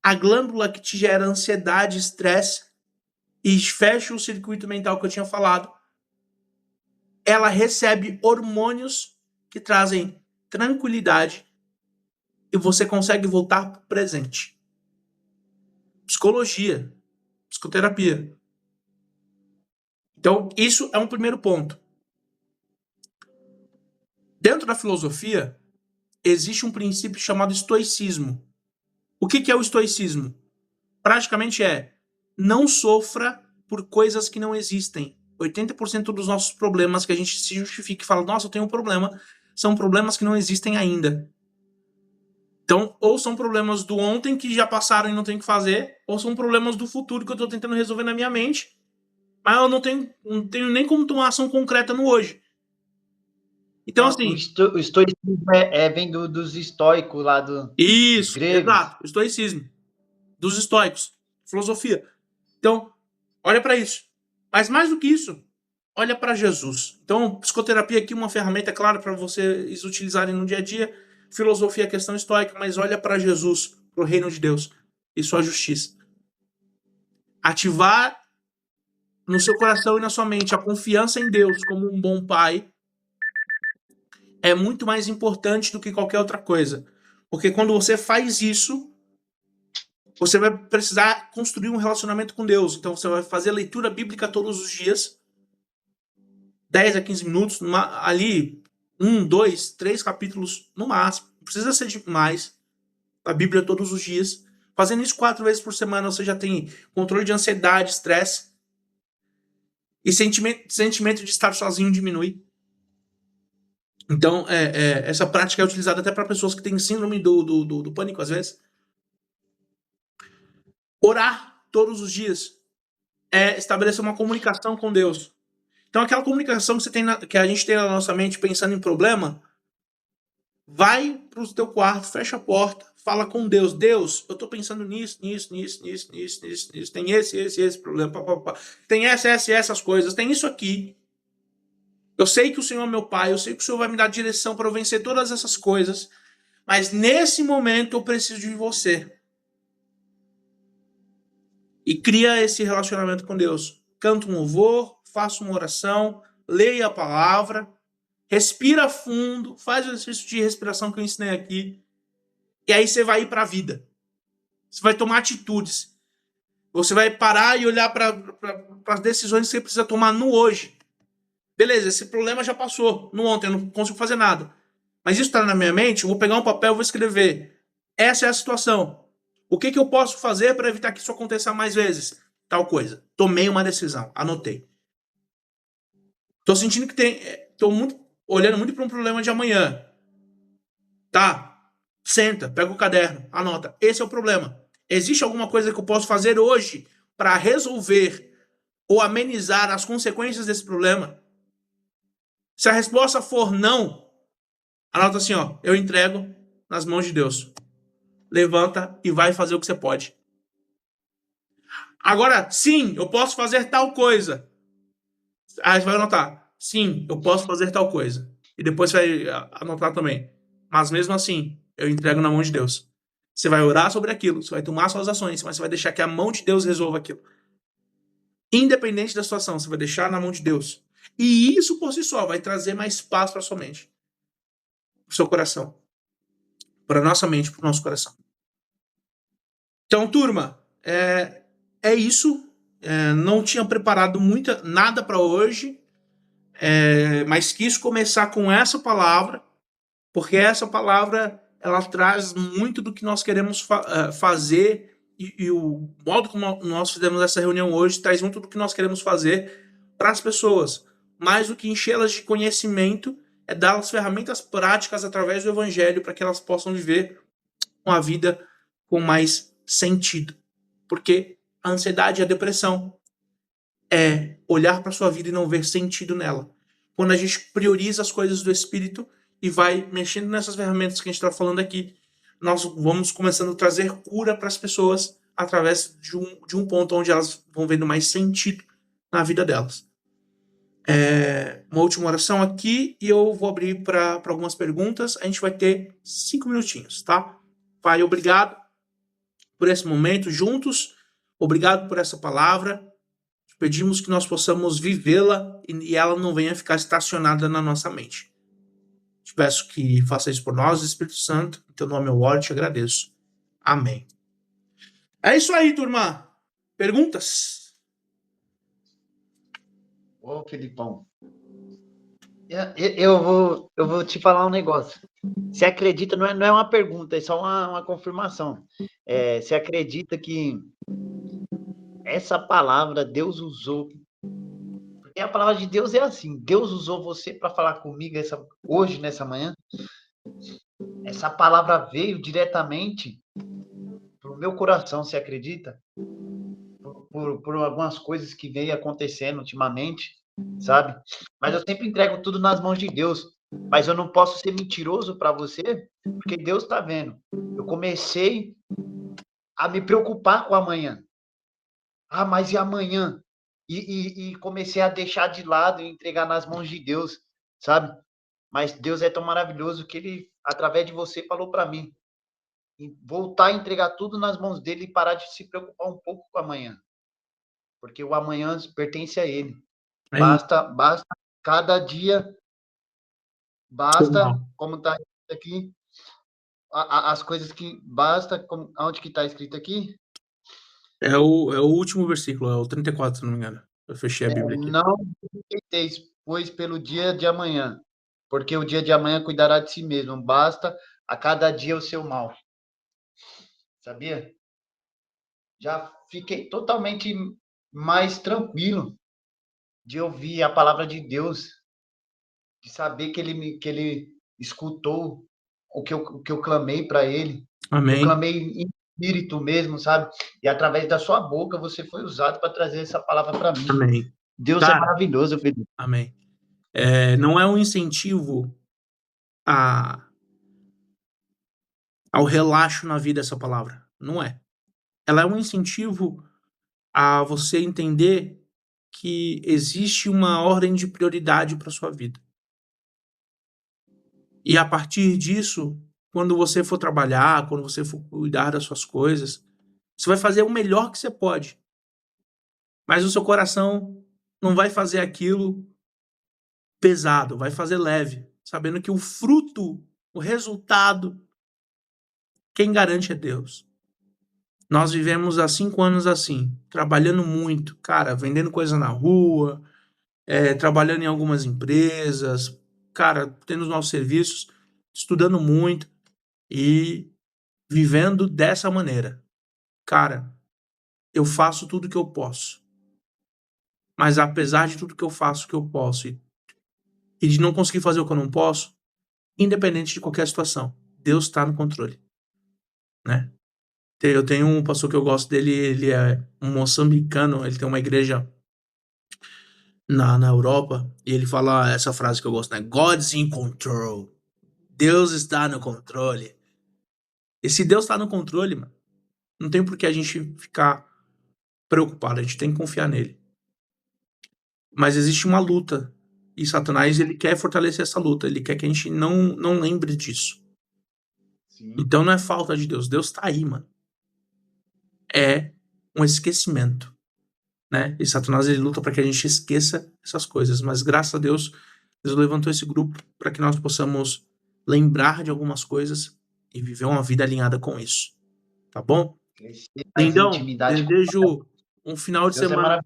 A glândula que te gera ansiedade, estresse e fecha o circuito mental que eu tinha falado, ela recebe hormônios que trazem tranquilidade e você consegue voltar para o presente. Psicologia, psicoterapia. Então, isso é um primeiro ponto. Dentro da filosofia, existe um princípio chamado estoicismo. O que é o estoicismo? Praticamente não sofra por coisas que não existem. 80% dos nossos problemas que a gente se justifica e fala, nossa, eu tenho um problema, são problemas que não existem ainda. Então, ou são problemas do ontem que já passaram e não tem o que fazer, ou são problemas do futuro que eu estou tentando resolver na minha mente, mas eu não tenho nem como tomar ação concreta no hoje. Então, assim... O estoicismo vem dos estoicos lá dos gregos. Exato, o estoicismo. Dos estoicos. Filosofia. Então, olha para isso. Mas mais do que isso, olha para Jesus. Então, psicoterapia aqui é uma ferramenta, claro, para vocês utilizarem no dia a dia. Filosofia é questão estoica, mas olha para Jesus, para o reino de Deus e sua justiça. Ativar no seu coração e na sua mente a confiança em Deus como um bom pai é muito mais importante do que qualquer outra coisa. Porque quando você faz isso, você vai precisar construir um relacionamento com Deus. Então você vai fazer leitura bíblica todos os dias, 10 a 15 minutos, ali 1, 2, 3 capítulos no máximo. Não precisa ser demais. A Bíblia todos os dias. Fazendo isso 4 vezes por semana, você já tem controle de ansiedade, estresse. E sentimento de estar sozinho diminui. Então, essa prática é utilizada até para pessoas que têm síndrome do pânico, às vezes. Orar todos os dias é estabelecer uma comunicação com Deus. Então, aquela comunicação que a gente tem na nossa mente pensando em problema, vai para o teu quarto, fecha a porta, fala com Deus. Deus, eu estou pensando nisso. Tem esse problema. Tem essas coisas. Tem isso aqui. Eu sei que o Senhor é meu pai, eu sei que o Senhor vai me dar direção para eu vencer todas essas coisas, mas nesse momento eu preciso de você. E cria esse relacionamento com Deus. Canta um louvor, faça uma oração, leia a palavra, respira fundo, faz o exercício de respiração que eu ensinei aqui, e aí você vai ir para a vida. Você vai tomar atitudes. Você vai parar e olhar para as decisões que você precisa tomar no hoje. Beleza, esse problema já passou. No ontem, eu não consigo fazer nada. Mas isso está na minha mente, eu vou pegar um papel e vou escrever. Essa é a situação. O que eu posso fazer para evitar que isso aconteça mais vezes? Tal coisa. Tomei uma decisão, anotei. Tô sentindo que olhando muito para um problema de amanhã. Tá? Senta, pega o caderno, anota. Esse é o problema. Existe alguma coisa que eu posso fazer hoje para resolver ou amenizar as consequências desse problema? Se a resposta for não, anota assim, ó, eu entrego nas mãos de Deus. Levanta e vai fazer o que você pode. Agora, sim, eu posso fazer tal coisa. Aí você vai anotar, sim, eu posso fazer tal coisa. E depois você vai anotar também. Mas mesmo assim, eu entrego na mão de Deus. Você vai orar sobre aquilo, você vai tomar suas ações, mas você vai deixar que a mão de Deus resolva aquilo. Independente da situação, você vai deixar na mão de Deus. E isso por si só vai trazer mais paz para sua mente, para o seu coração, para a nossa mente, para o nosso coração. Então, turma, é isso. Não tinha preparado nada para hoje, mas quis começar com essa palavra, porque essa palavra ela traz muito do que nós queremos fazer e o modo como nós fizemos essa reunião hoje traz muito do que nós queremos fazer para as pessoas. Mais do que enchê-las de conhecimento, é dar-las ferramentas práticas através do Evangelho para que elas possam viver uma vida com mais sentido. Porque a ansiedade e a depressão é olhar para sua vida e não ver sentido nela. Quando a gente prioriza as coisas do espírito e vai mexendo nessas ferramentas que a gente está falando aqui. Nós vamos começando a trazer cura para as pessoas através de um ponto onde elas vão vendo mais sentido na vida delas. Uma última oração aqui e eu vou abrir para algumas perguntas. A gente vai ter 5 minutinhos, tá? Pai, obrigado por esse momento juntos. Obrigado por essa palavra. Pedimos que nós possamos vivê-la e ela não venha ficar estacionada na nossa mente. Te peço que faça isso por nós, Espírito Santo. Em teu nome eu oro e te agradeço. Amém. É isso aí, turma. Perguntas? Ô, Felipão, eu vou te falar um negócio. Você acredita, não é uma pergunta, é só uma confirmação. Você acredita que essa palavra Deus usou? Porque a palavra de Deus é assim, Deus usou você para falar comigo hoje, nessa manhã. Essa palavra veio diretamente pro meu coração, você acredita? Por algumas coisas que veio acontecendo ultimamente, sabe? Mas eu sempre entrego tudo nas mãos de Deus. Mas eu não posso ser mentiroso para você, porque Deus está vendo. Eu comecei a me preocupar com amanhã. Ah, mas e amanhã? E comecei a deixar de lado e entregar nas mãos de Deus, sabe? Mas Deus é tão maravilhoso que Ele, através de você, falou para mim. Voltar a entregar tudo nas mãos dele e parar de se preocupar um pouco com amanhã. Porque o amanhã pertence a ele. Basta cada dia, basta, como está aqui, as coisas que basta, onde que está escrito aqui? É o último versículo, é o 34, se não me engano. Eu fechei a Bíblia aqui. Não inquieteis, pois pelo dia de amanhã, porque o dia de amanhã cuidará de si mesmo. Basta a cada dia o seu mal. Sabia? Já fiquei totalmente mais tranquilo de ouvir a palavra de Deus, de saber que ele escutou o que eu clamei para ele. Amém. Eu clamei em espírito mesmo, sabe? E através da sua boca você foi usado para trazer essa palavra para mim. Amém. Deus é maravilhoso, Felipe. Amém. Não é um incentivo ao relaxo na vida essa palavra. Não é. Ela é um incentivo a você entender que existe uma ordem de prioridade para sua vida. E a partir disso, quando você for trabalhar, quando você for cuidar das suas coisas, você vai fazer o melhor que você pode. Mas o seu coração não vai fazer aquilo pesado, vai fazer leve, sabendo que o fruto, o resultado, quem garante é Deus. Nós vivemos há 5 anos assim, trabalhando muito, cara, vendendo coisa na rua, trabalhando em algumas empresas, cara, tendo os nossos serviços, estudando muito e vivendo dessa maneira. Cara, eu faço tudo que eu posso. Mas apesar de tudo que eu faço, que eu posso, e de não conseguir fazer o que eu não posso, independente de qualquer situação, Deus está no controle, né? Eu tenho um pastor que eu gosto dele, ele é um moçambicano, ele tem uma igreja na Europa, e ele fala essa frase que eu gosto, né? God's in control. Deus está no controle. E se Deus está no controle, mano, não tem por que a gente ficar preocupado, a gente tem que confiar nele. Mas existe uma luta, e Satanás, ele quer fortalecer essa luta, ele quer que a gente não lembre disso. Sim. Então não é falta de Deus, Deus tá aí, mano. É um esquecimento, né? E Satanás, ele luta para que a gente esqueça essas coisas, mas graças a Deus, Deus levantou esse grupo para que nós possamos lembrar de algumas coisas e viver uma vida alinhada com isso, tá bom? Lindão, desejo um final de semana.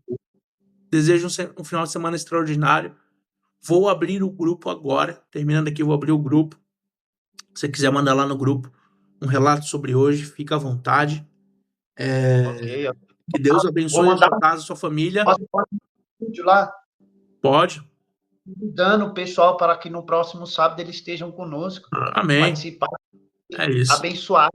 Desejo um final de semana extraordinário. Vou abrir o grupo agora. Terminando aqui, eu vou abrir o grupo. Se você quiser mandar lá no grupo um relato sobre hoje, fica à vontade. Ok. Que Deus abençoe a sua casa, a sua família. Posso um vídeo lá? Pode. Convidando o pessoal para que no próximo sábado eles estejam conosco. Amém. Participar. É isso. Abençoar.